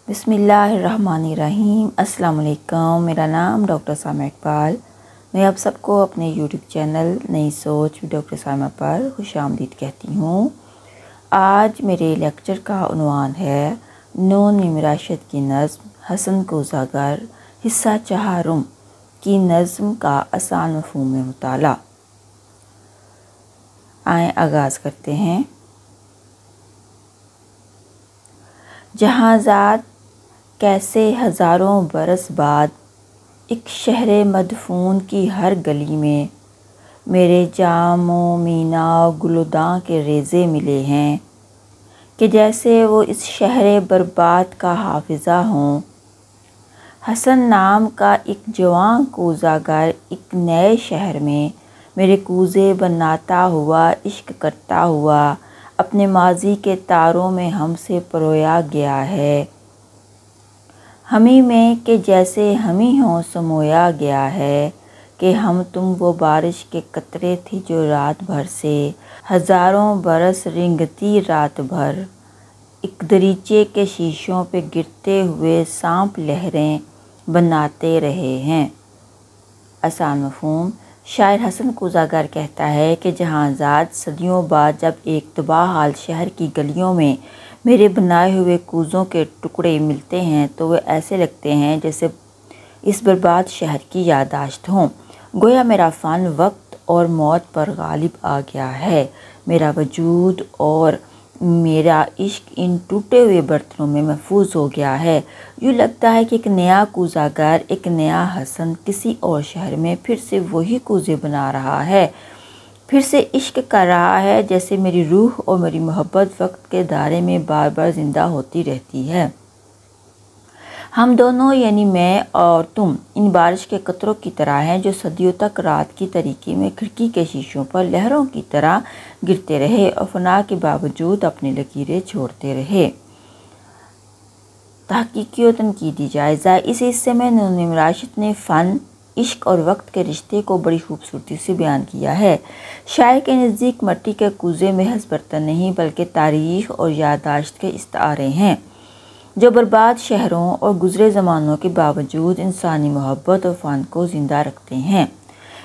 بسم اللہ الرحمن الرحیم۔ السلام علیکم، میرا نام ڈاکٹر سائمہ اقبال۔ میں آپ سب کو اپنے یوٹیوب چینل نئی سوچ ڈاکٹر سائمہ پر خوش آمدید کہتی ہوں۔ آج میرے لیکچر کا عنوان ہے نون راشد کی نظم حسن کوزاگر حصہ چہارم کی نظم کا آسان مفہوم میں مطالعہ۔ آئیں آغاز کرتے ہیں۔ جہاں ذات کیسے ہزاروں برس بعد ایک شہر مدفون کی ہر گلی میں میرے جام و مینا و گلوداں کے ریزے ملے ہیں کہ جیسے وہ اس شہر برباد کا حافظہ ہوں۔ حسن نام کا ایک جواں کوزاگر ایک نئے شہر میں میرے کوزے بناتا ہوا عشق کرتا ہوا اپنے ماضی کے تاروں میں ہم سے پرویا گیا ہے، ہمیں میں کہ جیسے ہمیں ہوں سمویا گیا ہے کہ ہم تم وہ بارش کے قطرے تھی جو رات بھر سے ہزاروں برس رنگتی رات بھر ایک دریچے کے شیشوں پہ گرتے ہوئے سانپ لہریں بناتے رہے ہیں۔ آسان مفہوم۔ شاعر حسن کوزاگر کہتا ہے کہ جہاں ذات صدیوں بعد جب ایک تباہ حال شہر کی گلیوں میں میرے بنائے ہوئے کوزوں کے ٹکڑے ملتے ہیں تو وہ ایسے لگتے ہیں جیسے اس برباد شہر کی یادداشت ہوں۔ گویا میرا فن وقت اور موت پر غالب آ گیا ہے، میرا وجود اور میرا عشق ان ٹوٹے ہوئے برتنوں میں محفوظ ہو گیا ہے۔ یوں لگتا ہے کہ ایک نیا کوزاگر، ایک نیا حسن کسی اور شہر میں پھر سے وہی کوزے بنا رہا ہے، پھر سے عشق کر رہا ہے، جیسے میری روح اور میری محبت وقت کے دائرے میں بار بار زندہ ہوتی رہتی ہے۔ ہم دونوں یعنی میں اور تم ان بارش کے قطروں کی طرح ہیں جو صدیوں تک رات کی تاریکی میں کھڑکی کے شیشوں پر لہروں کی طرح گرتے رہے اور فنا کے باوجود اپنی لکیریں چھوڑتے رہے۔ تحقیقی و تنقیدی جائزہ۔ اس حصے میں نون راشد نے فن، عشق اور وقت کے رشتے کو بڑی خوبصورتی سے بیان کیا ہے۔ شاعر کے نزدیک مٹی کے کوزے محض برتن نہیں بلکہ تاریخ اور یادداشت کے استعارے ہیں جو برباد شہروں اور گزرے زمانوں کے باوجود انسانی محبت اور فن کو زندہ رکھتے ہیں۔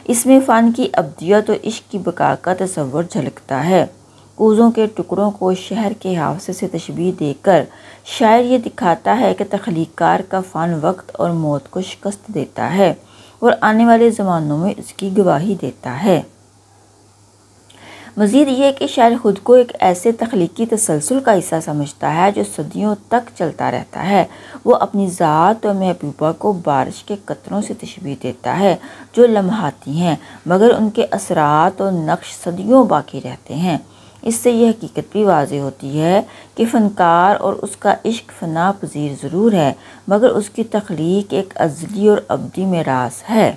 اس میں فن کی ابدیت اور عشق کی بقا کا تصور جھلکتا ہے۔ کوزوں کے ٹکڑوں کو شہر کے حافظے سے تشبیہ دے کر شاعر یہ دکھاتا ہے کہ تخلیق کار کا فن وقت اور موت کو شکست دیتا ہے اور آنے والے زمانوں میں اس کی گواہی دیتا ہے۔ مزید یہ کہ شاعر خود کو ایک ایسے تخلیقی تسلسل کا حصہ سمجھتا ہے جو صدیوں تک چلتا رہتا ہے۔ وہ اپنی ذات اور محبوبہ کو بارش کے قطروں سے تشبیہ دیتا ہے جو لمحاتی ہیں مگر ان کے اثرات اور نقش صدیوں باقی رہتے ہیں۔ اس سے یہ حقیقت بھی واضح ہوتی ہے کہ فنکار اور اس کا عشق فنا پذیر ضرور ہے مگر اس کی تخلیق ایک ازلی اور ابدی میراث ہے۔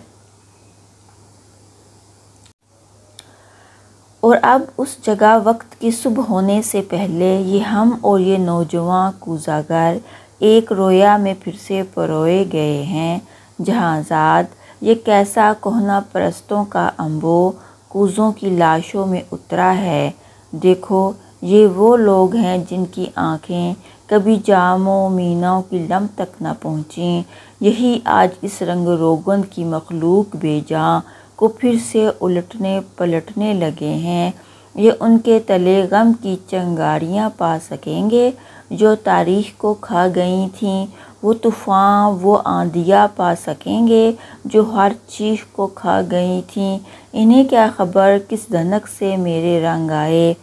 اور اب اس جگہ وقت کی صبح ہونے سے پہلے یہ ہم اور یہ نوجواں کوزاگر ایک رویا میں پھر سے پروئے گئے ہیں۔ جہاں ذات یہ کیسا کہنا پرستوں کا انبو کوزوں کی لاشوں میں اترا ہے۔ دیکھو یہ وہ لوگ ہیں جن کی آنکھیں کبھی جام و مینا کی لم تک نہ پہنچیں، یہی آج اس رنگ روگن کی مخلوق بے جاں کو پھر سے الٹنے پلٹنے لگے ہیں۔ یہ ان کے تلے غم کی چنگاریاں پا سکیں گے جو تاریخ کو کھا گئی تھیں، وہ طوفان وہ آندیاں پا سکیں گے جو ہر چیخ کو کھا گئی تھیں۔ انہیں کیا خبر کس دھنک سے میرے رنگ آئے،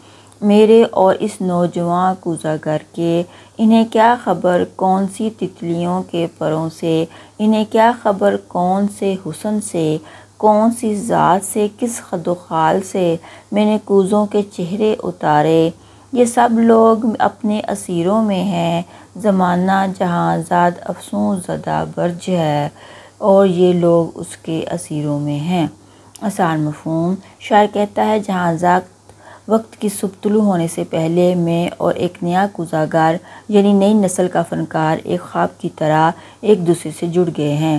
میرے اور اس نوجواں کوزاگر کے، انہیں کیا خبر کون سی تتلیوں کے پروں سے، انہیں کیا خبر کون سے حسن سے، کون سی ذات سے، کس خد و خال سے میں نے کوزوں کے چہرے اتارے۔ یہ سب لوگ اپنے اسیروں میں ہیں، زمانہ جہاں زاد افسون زدہ برج ہے اور یہ لوگ اس کے اسیروں میں ہیں۔ آسان مفہوم۔ شاعر کہتا ہے جہاں ذات وقت کی صبح طلوع ہونے سے پہلے میں اور ایک نیا کوزاگر یعنی نئی نسل کا فنکار ایک خواب کی طرح ایک دوسرے سے جڑ گئے ہیں۔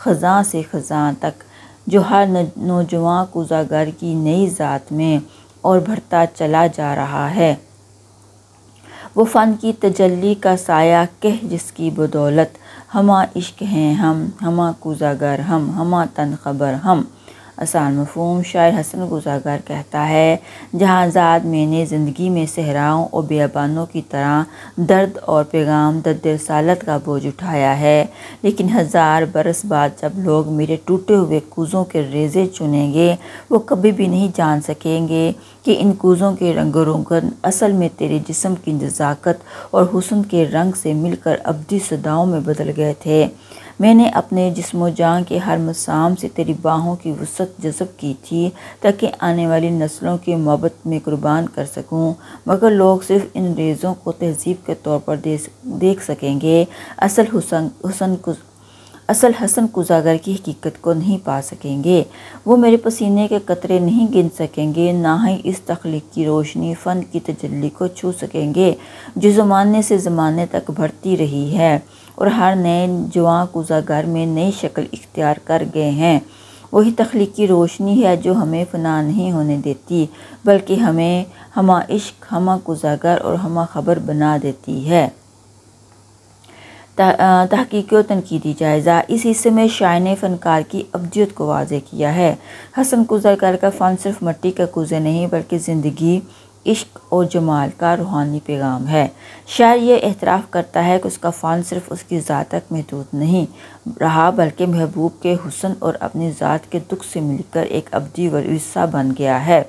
خزاں سے خزاں تک، جو ہر نوجوان کوزہ گر کی نئی ذات میں اور بڑھتا چلا جا رہا ہے۔ وہ فن کی تجلی کا سایہ کہ جس کی بدولت ہمہ عشق ہیں ہم، ہمہ کوزہ گر ہم، ہمہ تن خبر ہم۔ آسان مفہوم۔ شاعر حسن کوزہ گر کہتا ہے، جہاں ذات میں نے زندگی میں صحراؤں اور بیابانوں کی طرح درد اور پیغام درد رسالت کا بوجھ اٹھایا ہے، لیکن 1000 برس بعد جب لوگ میرے ٹوٹے ہوئے کوزوں کے ریزے چنیں گے، وہ کبھی بھی نہیں جان سکیں گے کہ ان کوزوں کے رنگ و روگن اصل میں تیرے جسم کی نزاکت اور حسن کے رنگ سے مل کر ابدی صداؤں میں بدل گئے تھے۔ میں نے اپنے جسم و جان کے ہر مسام سے تیری باہوں کی وسعت جذب کی تھی تاکہ آنے والی نسلوں کی محبت میں قربان کر سکوں، مگر لوگ صرف ان ریزوں کو تہذیب کے طور پر دیکھ سکیں گے، اصل حسن کوزہ گر کی حقیقت کو نہیں پا سکیں گے۔ وہ میرے پسینے کے قطرے نہیں گن سکیں گے، نہ ہی اس تخلیق کی روشنی فن کی تجلی کو چھو سکیں گے جو زمانے سے زمانے تک بڑھتی رہی ہے اور ہر نئے جواں کوزہ گر میں نئی شکل اختیار کر گئے ہیں۔ وہی تخلیقی روشنی ہے جو ہمیں فنا نہیں ہونے دیتی، بلکہ ہمیں ہمہ عشق، ہمہ کوزہ گر اور ہمہ خبر بنا دیتی ہے۔ تحقیقی و تنقیدی جائزہ۔ اس حصے میں شاعر نے فنکار کی ابدیت کو واضح کیا ہے۔ حسن کوزہ گر کا فن صرف مٹی کے کوزے نہیں بلکہ زندگی، عشق اور جمال کا روحانی پیغام ہے۔ شاعر یہ اعتراف کرتا ہے کہ اس کا فن صرف اس کی ذات تک محدود نہیں رہا بلکہ محبوب کے حسن اور اپنی ذات کے دکھ سے مل کر ایک ابدی ورثہ بن گیا ہے۔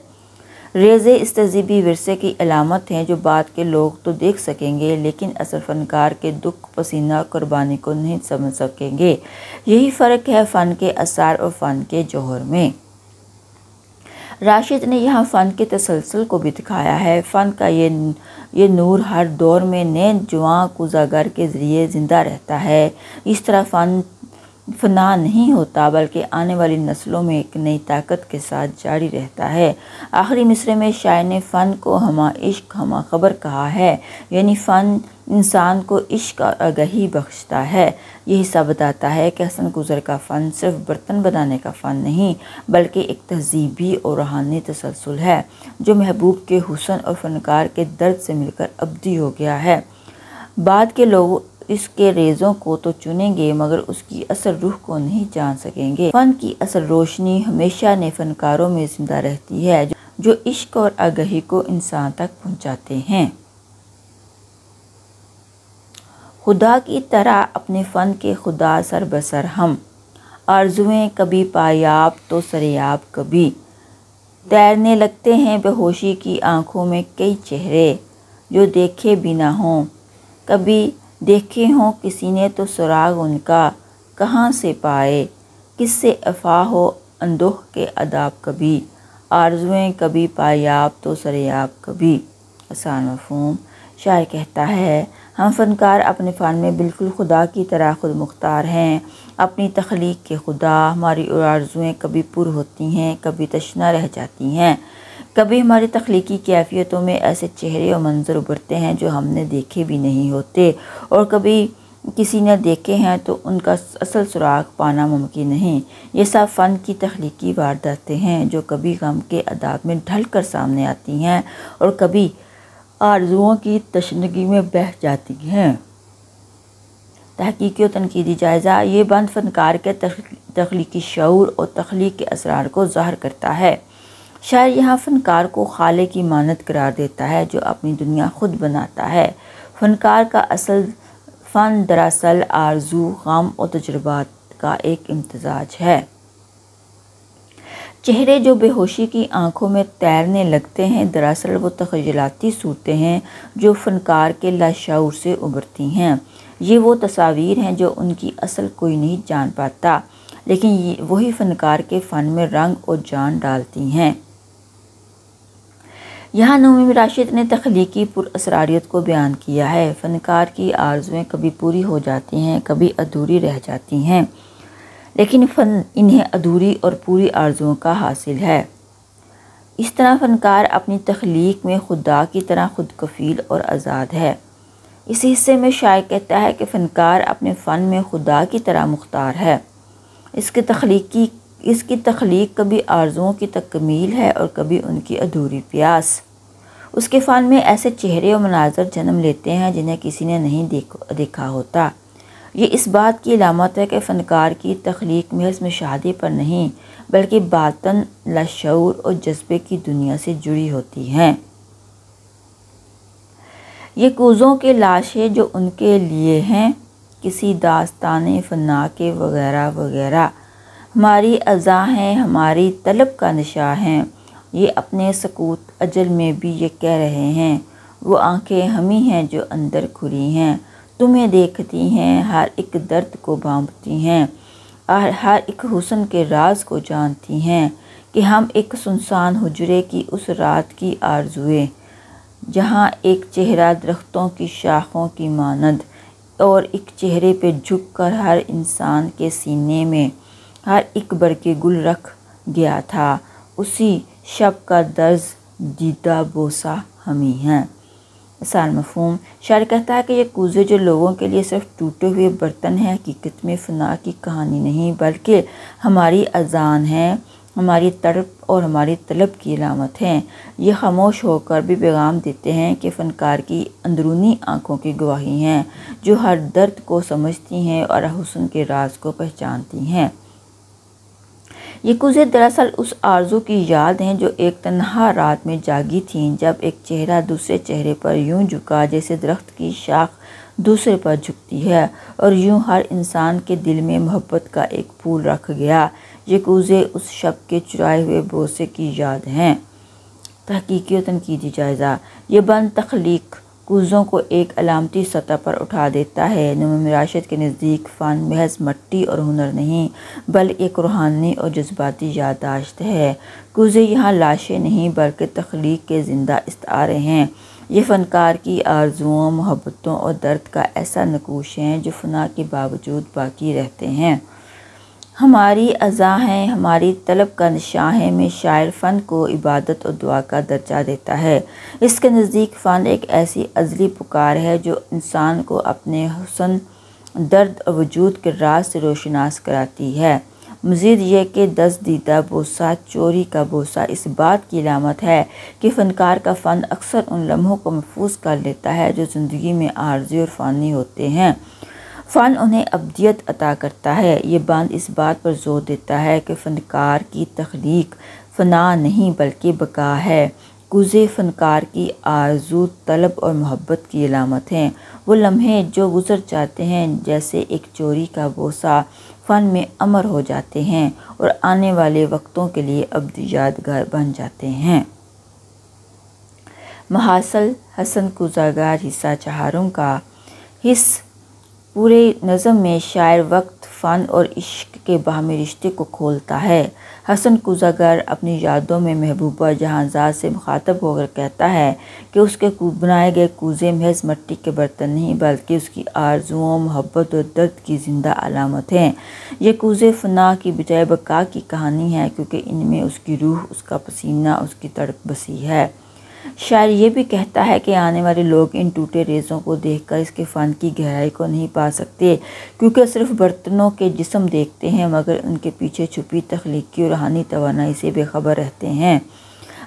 ریزے اس تہذیبی ورثے کی علامت ہیں جو بعد کے لوگ تو دیکھ سکیں گے لیکن اصل فنکار کے دکھ، پسینہ اور قربانی کو نہیں سمجھ سکیں گے۔ یہی فرق ہے فن کے اثر اور فن کے جوہر میں۔ راشد نے یہاں فن کے تسلسل کو بھی دکھایا ہے۔ فن کا یہ نور ہر دور میں نئے جواں کوزہ گر کے ذریعے زندہ رہتا ہے۔ اس طرح فنا نہیں ہوتا بلکہ آنے والی نسلوں میں ایک نئی طاقت کے ساتھ جاری رہتا ہے۔ آخری مصرعے میں شاعر نے فن کو ہمہ عشق، ہمہ خبر کہا ہے، یعنی فن انسان کو عشق اور آگہی بخشتا ہے۔ یہ حصہ بتاتا ہے کہ حسن کوزہ گر کا فن صرف برتن بنانے کا فن نہیں بلکہ ایک تہذیبی اور روحانی تسلسل ہے جو محبوب کے حسن اور فنکار کے درد سے مل کر ابدی ہو گیا ہے۔ بعد کے لوگ اس کے ریزوں کو تو چنیں گے مگر اس کی اصل روح کو نہیں جان سکیں گے۔ فن کی اصل روشنی ہمیشہ نئے فنکاروں میں زندہ رہتی ہے جو عشق اور آگہی کو انسان تک پہنچاتے ہیں۔ خدا کی طرح اپنے فن کے خدا سر بسر ہم، آرزوئیں کبھی پایاب تو سریاب کبھی، تیرنے لگتے ہیں بے ہوشی کی آنکھوں میں کئی چہرے، جو دیکھے بھی نہ ہوں کبھی دیکھے ہوں کسی نے تو سراغ ان کا کہاں سے پائے، کس سے عفا ہو اندوہ کے آداب کبھی، آرزوئیں کبھی پایاب تو سریاب کبھی۔ آسان مفہوم۔ شاعر کہتا ہے، ہم فنکار اپنے فن میں بالکل خدا کی طرح خود مختار ہیں، اپنی تخلیق کے خدا۔ ہماری آرزوئیں کبھی پر ہوتی ہیں، کبھی تشنہ رہ جاتی ہیں، کبھی ہماری تخلیقی کیفیتوں میں ایسے چہرے اور منظر ابھرتے ہیں جو ہم نے دیکھے بھی نہیں ہوتے، اور کبھی کسی نے دیکھے ہیں تو ان کا اصل سراغ پانا ممکن نہیں۔ یہ سب فن کی تخلیقی وارداتیں ہیں جو کبھی غم کے عذاب میں ڈھل کر سامنے آتی ہیں اور کبھی آرزوؤں کی تشنگی میں بہہ جاتی ہیں۔ تحقیقی و تنقیدی جائزہ۔ یہ بند فنکار کے تخلیقی شعور اور تخلیق کے اسرار کو ظاہر کرتا ہے۔ شاعر یہاں فنکار کو خالق کی مانند قرار دیتا ہے جو اپنی دنیا خود بناتا ہے۔ فنکار کا اصل فن دراصل آرزو، غم اور تجربات کا ایک امتزاج ہے۔ چہرے جو بے ہوشی کی آنکھوں میں تیرنے لگتے ہیں دراصل وہ تخیلاتی صورتیں ہیں جو فنکار کے لاشعور سے ابھرتی ہیں۔ یہ وہ تصاویر ہیں جو ان کی اصل کوئی نہیں جان پاتا لیکن وہی فنکار کے فن میں رنگ اور جان ڈالتی ہیں۔ یہاں نعومی راشد نے تخلیقی پر اسراریت کو بیان کیا ہے۔ فنکار کی آرزوئیں کبھی پوری ہو جاتی ہیں، کبھی ادھوری رہ جاتی ہیں، لیکن فن انہیں ادھوری اور پوری آرزوؤں کا حاصل ہے۔ اس طرح فنکار اپنی تخلیق میں خدا کی طرح خود کفیل اور آزاد ہے۔ اس حصے میں شاعر کہتا ہے کہ فنکار اپنے فن میں خدا کی طرح مختار ہے۔ اس کی تخلیق کبھی آرزوؤں کی تکمیل ہے اور کبھی ان کی ادھوری پیاس۔ اس کے فن میں ایسے چہرے اور مناظر جنم لیتے ہیں جنہیں کسی نے نہیں دیکھا ہوتا۔ یہ اس بات کی علامت ہے کہ فنکار کی تخلیق محض مشاہدے پر نہیں بلکہ باطن، لاشعور اور جذبے کی دنیا سے جڑی ہوتی ہیں۔ یہ کوزوں کے لاشیں جو ان کے لیے ہیں کسی داستان فنا کے وغیرہ وغیرہ، ہماری اذاں ہیں، ہماری طلب کا نشاں ہیں۔ یہ اپنے سکوت اجل میں بھی یہ کہہ رہے ہیں، وہ آنکھیں ہمیں ہیں جو اندر کھلی ہیں، تمہیں دیکھتی ہیں، ہر ایک درد کو بھانپتی ہیں اور ہر ایک حسن کے راز کو جانتی ہیں کہ ہم ایک سنسان حجرے کی اس رات کی آرزوئیں جہاں ایک چہرہ درختوں کی شاخوں کی مانند اور ایک چہرے پہ جھک کر ہر انسان کے سینے میں ہر ایک برگ گل رکھ گیا تھا، اسی شب کا درز دیدہ بوسہ ہمیں ہیں۔ آسان مفہوم۔ شاعر کہتا ہے کہ یہ کوزے جو لوگوں کے لیے صرف ٹوٹے ہوئے برتن ہیں حقیقت میں فنا کی کہانی نہیں بلکہ ہماری اذان ہیں، ہماری تڑپ اور ہماری طلب کی علامت ہیں۔ یہ خاموش ہو کر بھی پیغام دیتے ہیں کہ فنکار کی اندرونی آنکھوں کی گواہی ہیں جو ہر درد کو سمجھتی ہیں اور حسن کے راز کو پہچانتی ہیں۔ یہ کوزے دراصل اس آرزو کی یاد ہیں جو ایک تنہا رات میں جاگی تھیں جب ایک چہرہ دوسرے چہرے پر یوں جھکا جیسے درخت کی شاخ دوسرے پر جھکتی ہے اور یوں ہر انسان کے دل میں محبت کا ایک پھول رکھ گیا۔ یہ کوزے اس شب کے چرائے ہوئے بوسے کی یاد ہیں۔ تحقیقی و تنقیدی جائزہ۔ یہ بند تخلیق کوزوں کو ایک علامتی سطح پر اٹھا دیتا ہے۔ نمو راشد کے نزدیک فن محض مٹی اور ہنر نہیں بلکہ ایک روحانی اور جذباتی یادداشت ہے۔ کوزے یہاں لاشیں نہیں بلکہ تخلیق کے زندہ استعارے ہیں۔ یہ فنکار کی آرزوؤں، محبتوں اور درد کا ایسا نقوش ہیں جو فنا کے باوجود باقی رہتے ہیں۔ ہماری اذاں ہیں، ہماری طلب کا نشاں ہے میں شاعر فن کو عبادت اور دعا کا درجہ دیتا ہے۔ اس کے نزدیک فن ایک ایسی ازلی پکار ہے جو انسان کو اپنے حسن، درد اور وجود کے راز سے روشناس کراتی ہے۔ مزید یہ کہ دزدیدہ بوسہ، چوری کا بوسہ اس بات کی علامت ہے کہ فنکار کا فن اکثر ان لمحوں کو محفوظ کر لیتا ہے جو زندگی میں عارضی اور فانی ہوتے ہیں۔ فن انہیں ابدیت عطا کرتا ہے۔ یہ بند اس بات پر زور دیتا ہے کہ فنکار کی تخلیق فنا نہیں بلکہ بقا ہے۔ کوزے فنکار کی آرزو، طلب اور محبت کی علامت ہیں۔ وہ لمحے جو گزر جاتے ہیں جیسے ایک چوری کا بوسہ فن میں امر ہو جاتے ہیں اور آنے والے وقتوں کے لیے ابدی یادگار بن جاتے ہیں۔ محاصل حسن کوزاگر حصہ چہارم کا حص پورے نظم میں شاعر وقت، فن اور عشق کے باہمی رشتے کو کھولتا ہے۔ حسن کوزاگر اپنی یادوں میں محبوبہ جہانزاد سے مخاطب ہو کر کہتا ہے کہ اس کے بنائے گئے کوزے محض مٹی کے برتن نہیں بلکہ اس کی آرزوؤں، محبت اور درد کی زندہ علامت ہیں۔ یہ کوزے فنا کی بجائے بقا کی کہانی ہے کیونکہ ان میں اس کی روح، اس کا پسینہ، اس کی تڑپ بسی ہے۔ شاعر یہ بھی کہتا ہے کہ آنے والے لوگ ان ٹوٹے ریزوں کو دیکھ کر اس کے فن کی گہرائی کو نہیں پا سکتے کیونکہ صرف برتنوں کے جسم دیکھتے ہیں مگر ان کے پیچھے چھپی تخلیقی اور روحانی توانائی سے بے خبر رہتے ہیں۔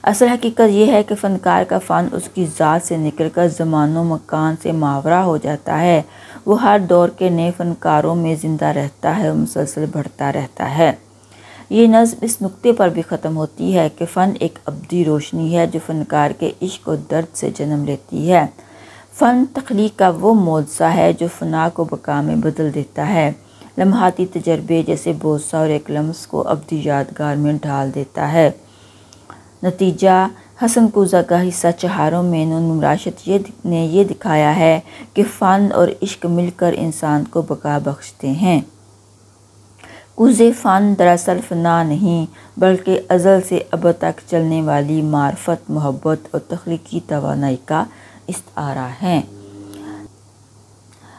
اصل حقیقت یہ ہے کہ فنکار کا فن اس کی ذات سے نکل کر زمان و مکان سے ماورا ہو جاتا ہے۔ وہ ہر دور کے نئے فنکاروں میں زندہ رہتا ہے اور مسلسل بڑھتا رہتا ہے۔ یہ نظم اس نقطے پر بھی ختم ہوتی ہے کہ فن ایک ابدی روشنی ہے جو فنکار کے عشق و درد سے جنم لیتی ہے۔ فن تخلیق کا وہ معجزہ ہے جو فنا کو بقا میں بدل دیتا ہے۔ لمحاتی تجربے جیسے بوسہ اور ایک لمس کو ابدی یادگار میں ڈھال دیتا ہے۔ نتیجہ حسن کوزاگر حصہ چہارم میں نمو راشد نے یہ دکھایا ہے کہ فن اور عشق مل کر انسان کو بقا بخشتے ہیں۔ کوزے فن دراصل فنا نہیں بلکہ ازل سے ابد تک چلنے والی معرفت، محبت اور تخلیقی توانائی کا استعارہ ہیں۔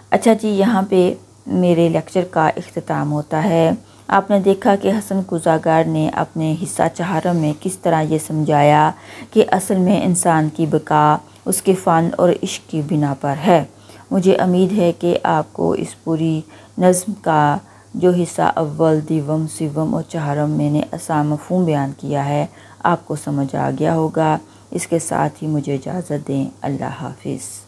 اچھا جی، یہاں پہ میرے لیکچر کا اختتام ہوتا ہے۔ آپ نے دیکھا کہ حسن کوزاگر نے اپنے حصہ چہارم میں کس طرح یہ سمجھایا کہ اصل میں انسان کی بقا اس کے فن اور عشق کی بنا پر ہے۔ مجھے امید ہے کہ آپ کو اس پوری نظم کا جو حصہ اول، دیوم، سوم اور چہارم میں نے آسان مفہوم بیان کیا ہے آپ کو سمجھ آ گیا ہوگا۔ اس کے ساتھ ہی مجھے اجازت دیں۔ اللہ حافظ۔